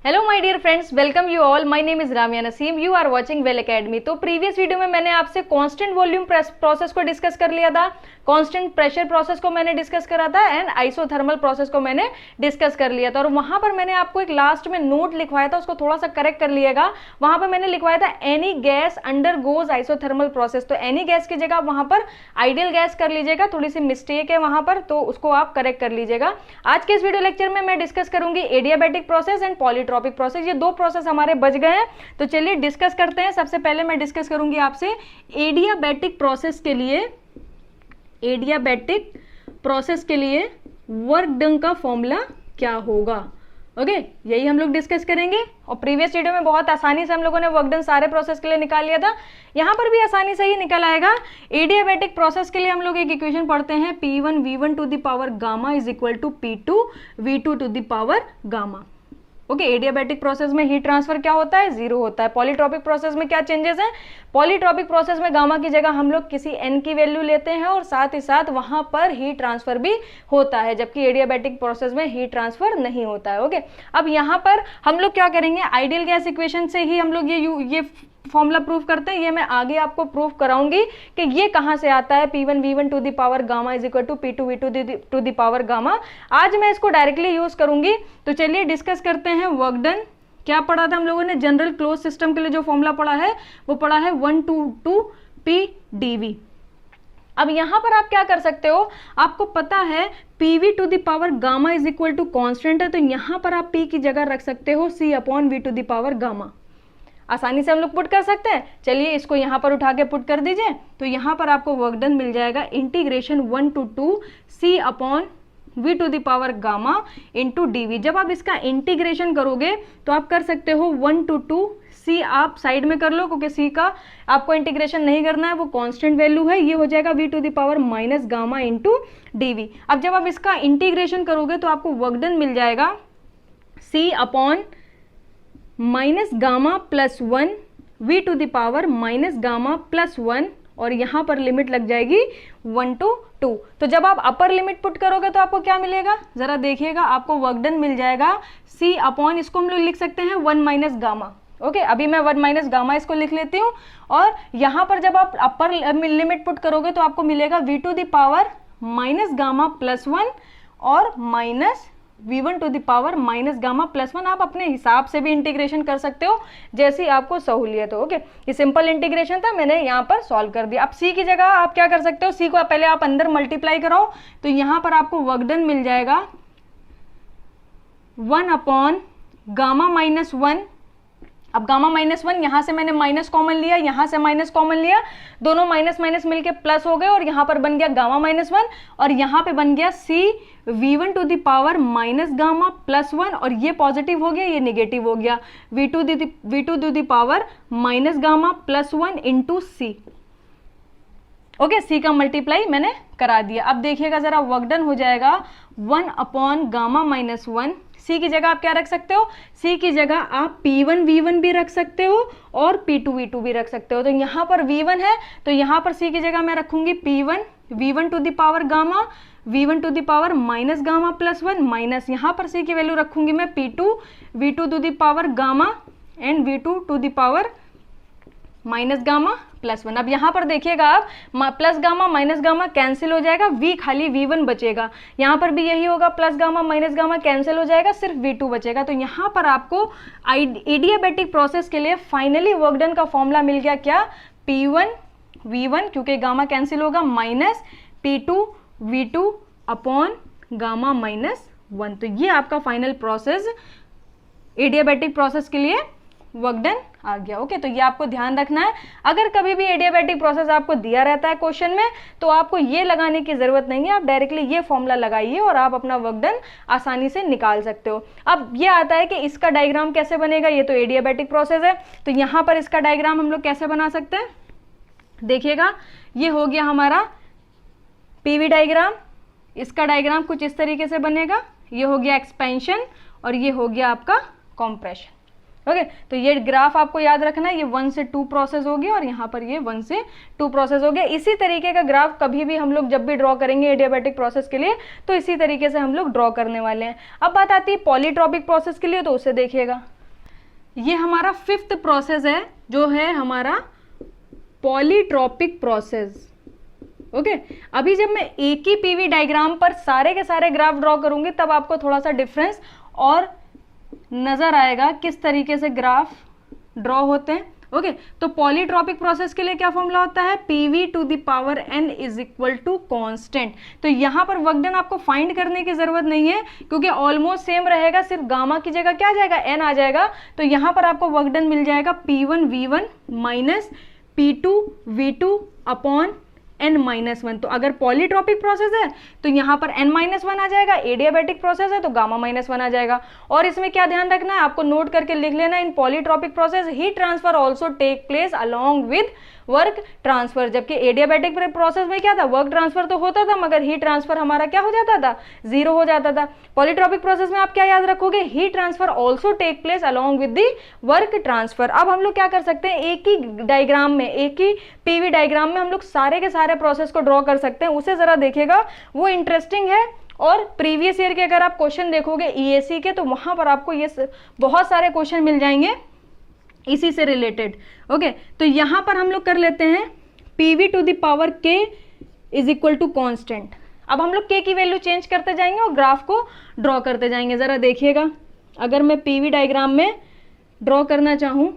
Hello my dear friends, welcome you all. My name is Ramiya Naseem. You are watching Well Academy. तो previous video में मैंने आपसे constant volume process को discuss कर लिया था, कांस्टेंट प्रेशर प्रोसेस को मैंने डिस्कस करा था एंड आइसोथर्मल प्रोसेस को मैंने डिस्कस कर लिया था। और वहां पर मैंने आपको एक लास्ट में नोट लिखवाया था, उसको थोड़ा सा करेक्ट कर लिएगा। वहां पर मैंने लिखवाया था any gas under goes isothermal process. तो एनी गैस की जगह वहां पर आइडियल गैस कर लीजिएगा, थोड़ी सी मिस्टेक है वहां पर, तो उसको आप करेक्ट कर लीजिएगा। आज के इस वीडियो लेक्चर में मैं डिस्कस करूंगी adiabatic process and polytropic process. ये दो प्रोसेस हमारे बच गए हैं, तो चलिए डिस्कस करते हैं। सबसे पहले मैं डिस्कस करूंगी आपसे एडियाबैटिक प्रोसेस के लिए वर्क डन का फॉर्मूला क्या होगा। ओके, यही हम लोग डिस्कस करेंगे। और प्रीवियस वीडियो में बहुत आसानी से हम लोगों ने वर्क डन सारे प्रोसेस के लिए निकाल लिया था, यहां पर भी आसानी से ही निकल आएगा। एडियाबैटिक प्रोसेस के लिए हम लोग एक इक्वेशन पढ़ते हैं, P1 V1 to the power gamma is equal to P2 V2 to the power gamma. Okay, adiabatic process में हीट ट्रांसफर क्या होता है? जीरो होता है। पॉलीट्रॉपिक प्रोसेस में क्या चेंजेस हैं? पॉलीट्रॉपिक प्रोसेस में गामा की जगह हम लोग किसी n की वैल्यू लेते हैं और साथ ही साथ वहां पर हीट ट्रांसफर भी होता है, जबकि एडियाबैटिक प्रोसेस में हीट ट्रांसफर नहीं होता है। ओके, अब यहाँ पर हम लोग क्या करेंगे, आइडियल गैस इक्वेशन से ही हम लोग ये फॉर्मूला प्रूव करते हैं। ये मैं आगे आपको प्रूव कराऊंगी कि ये कहां से आता है। P1 V1 to the power gamma is equal to P2 V2 to the power gamma. आज मैं इसको डायरेक्टली यूज करूंगी। तो चलिए डिस्कस करते हैं वर्क डन। क्या पढ़ा था हम लोगों ने? जनरल क्लोज सिस्टम के लिए जो फॉर्मूला पढ़ा है वो पढ़ा है 1/2 PdV। अब यहां पर आप क्या कर सकते हो, आपको पता है PV to the power gamma is equal to constant है, तो यहां पर आप P की जगह रख सकते हो C/V to the power gamma. आसानी से हम लोग पुट कर सकते हैं। चलिए इसको यहाँ पर उठा के पुट कर दीजिए, तो यहाँ पर आपको वर्क डन मिल जाएगा integration 1/2 C/V to the power gamma into dV। जब आप इसका इंटीग्रेशन करोगे तो आप कर सकते हो 1/2 C, आप साइड में कर लो क्योंकि C का आपको इंटीग्रेशन नहीं करना है, वो कांस्टेंट वैल्यू है। ये हो जाएगा V to the power minus gamma into dV। अब जब आप इसका इंटीग्रेशन करोगे तो आपको वर्क डन मिल जाएगा C/ minus gamma plus 1 V to the power minus gamma plus 1, और यहाँ पर लिमिट लग जाएगी 1 to 2। तो जब आप अपर लिमिट पुट करोगे तो आपको क्या मिलेगा, जरा देखिएगा, आपको वर्क डन मिल जाएगा C/, इसको हम लोग लिख सकते हैं 1 माइनस गामा। ओके, अभी मैं 1 माइनस गामा इसको लिख लेती हूँ। और यहाँ पर जब आप अपर लिमिट पुट करोगे तो आपको मिलेगा V to the power minus gamma plus 1 और minus V1 to the power minus gamma plus 1। आप अपने हिसाब से भी इंटीग्रेशन कर सकते हो, जैसी आपको सहूलियत हो। ओके, ये सिंपल इंटीग्रेशन था, मैंने यहाँ पर सॉल्व कर दिया। अब C की जगह आप क्या कर सकते हो, C को पहले आप अंदर मल्टीप्लाई कराओ, तो यहाँ पर आपको वर्क डन मिल जाएगा 1 गामा माइनस 1। अब गामा माइनस 1, यहाँ से मैंने माइनस कॉमन लिया, यहाँ से माइनस कॉमन लिया, दोनों माइनस माइनस मिलके प्लस हो गए, और यहाँ पर बन गया गामा माइनस 1, और यहाँ पे बन गया C/V1 to the power minus gamma plus 1, और ये पॉजिटिव हो गया, ये निगेटिव हो गया, V to the power minus gamma plus 1 into C। Okay, C का मल्टीप्लाई मैंने करा दिया। अब देखिएगा जरा, वर्क डन हो जाएगा 1 गामा माइनस 1। C की जगह आप क्या रख सकते हो, C की जगह आप P1 V1 भी रख सकते हो और P2 V2 भी रख सकते हो। तो यहाँ पर V1 है, तो यहाँ पर C की जगह मैं रखूंगी P1 V1 to the power gamma V1 to the power minus gamma plus 1, minus यहाँ पर C की वैल्यू रखूंगी मैं P2 V2 to the power gamma and V2 to the power minus gamma plus 1। अब यहाँ पर देखिएगा आप, plus gamma minus gamma cancel हो जाएगा, V खाली V1 बचेगा। यहाँ पर भी यही होगा, plus gamma minus gamma cancel हो जाएगा, सिर्फ V2 बचेगा। तो यहाँ पर आपको एडियाबैटिक प्रोसेस के लिए फाइनली वर्क डन का फॉर्मूला मिल गया, क्या? P1 V1, क्योंकि गामा कैंसिल होगा, minus P2 V2 upon gamma minus 1। तो ये आपका फाइनल प्रोसेस एडियाबैटिक प्रोसेस के लिए वर्क डन आ गया। ओके, तो ये आपको ध्यान रखना है। अगर कभी भी एडियाबैटिक प्रोसेस आपको दिया रहता है क्वेश्चन में, तो आपको ये लगाने की जरूरत नहीं है, आप डायरेक्टली ये फॉर्मूला लगाइए और आप अपना वर्क डन आसानी से निकाल सकते हो। अब ये आता है कि इसका डायग्राम कैसे बनेगा, ये तो एडियाबैटिक प्रोसेस है, तो यहाँ पर इसका डायग्राम हम लोग कैसे बना सकते हैं, देखिएगा, ये हो गया हमारा PV डायग्राम। इसका डायग्राम कुछ इस तरीके से बनेगा, ये हो गया एक्सपेंशन और ये हो गया आपका कॉम्प्रेशन। ओके, तो ये ग्राफ आपको याद रखना है, ये 1 से 2 प्रोसेस हो गया और यहाँ पर ये 1 से 2 प्रोसेस हो गया। इसी तरीके का ग्राफ कभी भी हम लोग जब भी ड्रॉ करेंगे एडियाबैटिक प्रोसेस के लिए, तो इसी तरीके से हम लोग ड्रॉ करने वाले हैं। अब बात आती है पॉलीट्रॉपिक प्रोसेस के लिए, तो उसे देखिएगा। ये हमारा फिफ्थ प्रोसेस है जो है हमारा पॉलीट्रॉपिक प्रोसेस। ओके अभी जब मैं एक ही पीवी डायग्राम पर सारे के सारे ग्राफ ड्रॉ करूंगी तब आपको थोड़ा सा डिफरेंस और नजर आएगा किस तरीके से ग्राफ ड्रॉ होते हैं। ओके तो पॉलीट्रॉपिक प्रोसेस के लिए क्या फॉर्मूला होता है, P V to the power n is equal to constant. तो यहां पर वर्क डन आपको फाइंड करने की जरूरत नहीं है क्योंकि ऑलमोस्ट सेम रहेगा, सिर्फ गामा की जगह क्या आ जाएगा, एन आ जाएगा। तो यहां पर आपको वर्क डन मिल जाएगा P1V1 minus P2V2 upon n-1। तो अगर पॉलीट्रॉपिक प्रोसेस है तो यहाँ पर n-1 आ जाएगा, एडियाबैटिक प्रोसेस है तो गामा-1 आ जाएगा। और इसमें क्या ध्यान रखना है, आपको नोट करके लिख लेना, in polytropic process heat transfer also take place along with work transfer. जबकि एडियाबैटिक प्रोसेस में क्या था, वर्क ट्रांसफर तो होता था मगर हीट ट्रांसफर हमारा क्या हो जाता था, 0 हो जाता था। पॉलीट्रॉपिक प्रोसेस में आप क्या याद रखोगे, heat transfer also take place along with the work transfer. अब हम लोग क्या कर सकते हैं, एक ही डायग्राम में, एक ही पीवी डायग्राम में हम लोग सारे के सारे प्रोसेस को ड्रॉ कर सकते हैं। उसे जरा देखिएगा, वो इंटरेस्टिंग है। और प्रीवियस ईयर के अगर आप क्वेश्चन देखोगे ईएसी के तो वहां पर आपको ये बहुत सारे क्वेश्चन मिल जाएंगे इसी से रिलेटेड। ओके तो यहां पर हम लोग कर लेते हैं पीवी टू द पावर के इज इक्वल टू कॉन्स्टेंट। अब हम लोग के की वैल्यू चेंज करते जाएंगे और ग्राफ को ड्रॉ करते जाएंगे। जरा देखिएगा, अगर मैं पीवी डायग्राम में ड्रॉ करना चाहूं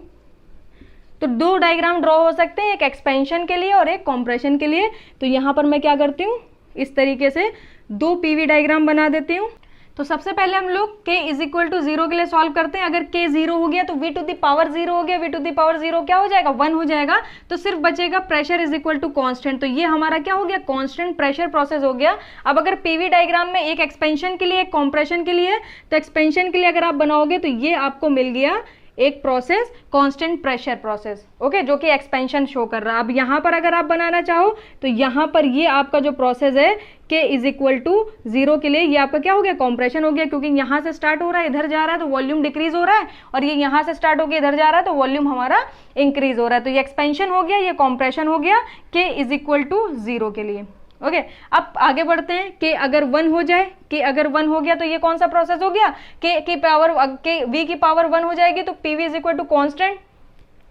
तो 2 डायग्राम ड्रॉ हो सकते हैं, एक एक्सपेंशन के लिए और एक कॉम्प्रेशन के लिए। तो यहां पर मैं क्या करती हूँ, इस तरीके से 2 पीवी डायग्राम बना देती हूँ। तो सबसे पहले हम लोग k इज इक्वल टू 0 के लिए सॉल्व करते हैं। अगर k 0 हो गया तो v टू द पावर 0 हो गया, v टू द पावर 0 क्या हो जाएगा, 1 हो जाएगा। तो सिर्फ बचेगा pressure is equal to constant. तो ये हमारा क्या हो गया, कॉन्स्टेंट प्रेशर प्रोसेस हो गया। अब अगर पीवी डायग्राम में एक एक्सपेंशन के लिए एक कॉम्प्रेशन के लिए, तो एक्सपेंशन के लिए अगर आप बनाओगे तो ये आपको मिल गया एक process constant pressure process. Okay जो कि एक्सपेंशन शो कर रहा है। अब यहाँ पर अगर आप बनाना चाहो तो यहाँ पर ये आपका जो प्रोसेस है के इज इक्वल टू 0 के लिए, ये आपका क्या हो गया, कॉम्प्रेशन हो गया। क्योंकि यहाँ से स्टार्ट हो रहा है इधर जा रहा है तो वॉल्यूम डिक्रीज हो रहा है, और ये यहाँ से स्टार्ट होकर इधर जा रहा है तो वॉल्यूम हमारा इंक्रीज हो रहा है। तो ये एक्सपेंशन हो गया, ये कॉम्प्रेशन हो गया के इज इक्वल टू 0 के लिए। ओके अब आगे बढ़ते हैं कि अगर 1 हो जाए, कि अगर 1 हो गया तो ये कौन सा प्रोसेस हो गया, के की पावर के v की पावर 1 हो जाएगी तो pv is equal to constant.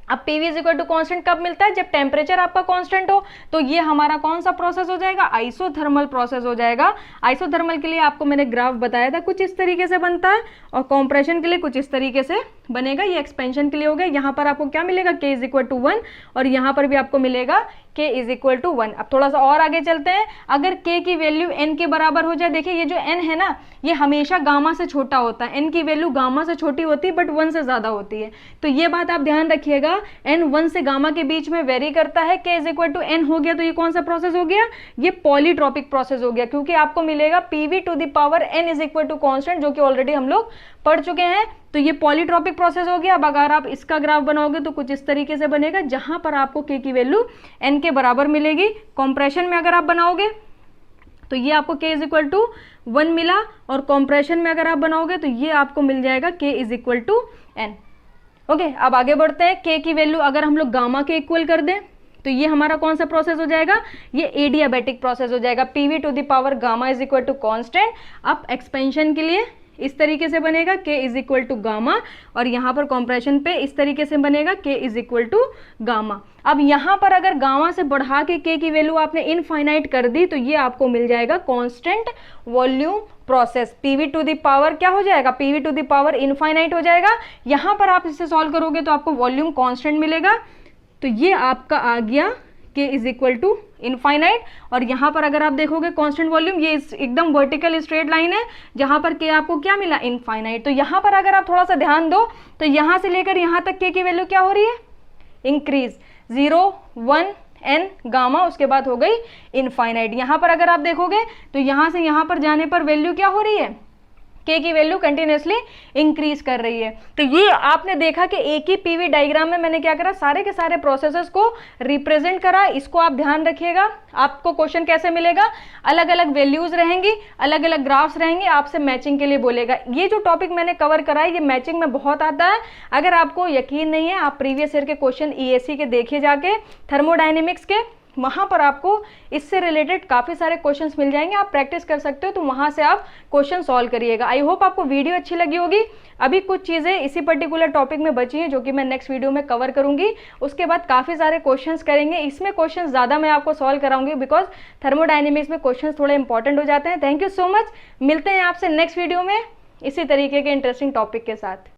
अब pv is equal to constant कब मिलता है, जब टेम्परेचर आपका कांस्टेंट हो। तो ये हमारा कौन सा प्रोसेस हो जाएगा, आइसोथर्मल प्रोसेस हो जाएगा। आइसोथर्मल के लिए आपको मैंने ग्राफ बताया था, कुछ इस तरीके से बनता है, और कॉम्प्रेशन के लिए कुछ इस तरीके से बनेगा। ये एक्सपेंशन के लिए हो गया। यहाँ पर आपको क्या मिलेगा, k इज इक्वल टू 1, और यहाँ पर भी आपको मिलेगा k इज इक्वल टू 1। अब थोड़ा सा और आगे चलते हैं। अगर k की वैल्यू n के बराबर हो जाए, देखिए ये जो n है ना, ये हमेशा गामा से छोटा होता है। n की वैल्यू गामा से छोटी होती है बट 1 से ज्यादा होती है। तो ये बात आप ध्यान रखिएगा, n 1 से गामा के बीच में वेरी करता है। k is equal to n हो गया तो ये कौन सा प्रोसेस हो गया, ये पॉलीट्रॉपिक प्रोसेस हो गया। क्योंकि आपको मिलेगा pv to the power n is equal to constant, जो कि ऑलरेडी हम लोग पढ़ चुके हैं। तो ये पॉलीट्रॉपिक प्रोसेस हो गया। अब अगर आप इसका ग्राफ बनाओगे तो कुछ इस तरीके से बनेगा, जहां पर आपको k की वैल्यू n के बराबर मिलेगी। कॉम्प्रेशन में अगर आप बनाओगे तो ये आपको k इज इक्वल टू 1 मिला, और कॉम्प्रेशन में अगर आप बनाओगे तो ये आपको मिल जाएगा k is equal to n। Okay अब आगे बढ़ते हैं। k की वैल्यू अगर हम लोग गामा के इक्वल कर दें तो ये हमारा कौन सा प्रोसेस हो जाएगा, ये एडियाबैटिक प्रोसेस हो जाएगा। pv to the power gamma is equal to constant. अब एक्सपेंशन के लिए इस तरीके से बनेगा k is equal to gamma, और यहाँ पर कॉम्प्रेशन पे इस तरीके से बनेगा k is equal to gamma. अब यहाँ पर अगर गामा से बढ़ा के k की वैल्यू आपने इनफाइनाइट कर दी तो ये आपको मिल जाएगा constant volume process. pv to the power क्या हो जाएगा, pv to the power infinite हो जाएगा। यहाँ पर आप इसे सॉल्व करोगे तो आपको वॉल्यूम कांस्टेंट मिलेगा। तो ये आपका आ गया k is equal to infinite. और यहाँ पर अगर आप देखोगे कांस्टेंट वॉल्यूम, ये एकदम वर्टिकल स्ट्रेट लाइन है, जहां पर k आपको क्या मिला, इनफाइनाइट। तो यहाँ पर अगर आप थोड़ा सा ध्यान दो तो यहाँ से लेकर यहाँ तक k की वैल्यू क्या हो रही है, इंक्रीज। 0 1 n गामा, उसके बाद हो गई इनफाइनाइट। यहाँ पर अगर आप देखोगे तो यहाँ से यहाँ पर जाने पर वैल्यू क्या हो रही है, k की वैल्यू कंटिन्यूसली इंक्रीज कर रही है। तो ये आपने देखा कि एक ही पीवी डायग्राम में मैंने क्या करा, सारे के सारे प्रोसेसेस को रिप्रेजेंट करा। इसको आप ध्यान रखिएगा। आपको क्वेश्चन कैसे मिलेगा, अलग अलग वैल्यूज रहेंगी, अलग अलग ग्राफ्स रहेंगे, आपसे मैचिंग के लिए बोलेगा। ये जो टॉपिक मैंने कवर करा है ये मैचिंग में बहुत आता है। अगर आपको यकीन नहीं है, आप प्रीवियस ईयर के क्वेश्चन ईएसी के देखिए जाके, थर्मोडायनेमिक्स के, वहाँ पर आपको इससे रिलेटेड काफ़ी सारे क्वेश्चंस मिल जाएंगे, आप प्रैक्टिस कर सकते हो, तो वहाँ से आप क्वेश्चन सॉल्व करिएगा। आई होप आपको वीडियो अच्छी लगी होगी। अभी कुछ चीज़ें इसी पर्टिकुलर टॉपिक में बची हैं जो कि मैं नेक्स्ट वीडियो में कवर करूंगी। उसके बाद काफ़ी सारे क्वेश्चंस करेंगे, इसमें क्वेश्चंस ज़्यादा मैं आपको सॉल्व कराऊंगी बिकॉज थर्मोडायनेमिक्स में क्वेश्चंस थोड़े इंपॉर्टेंट हो जाते हैं। थैंक यू सो मच, मिलते हैं आपसे नेक्स्ट वीडियो में इसी तरीके के इंटरेस्टिंग टॉपिक के साथ।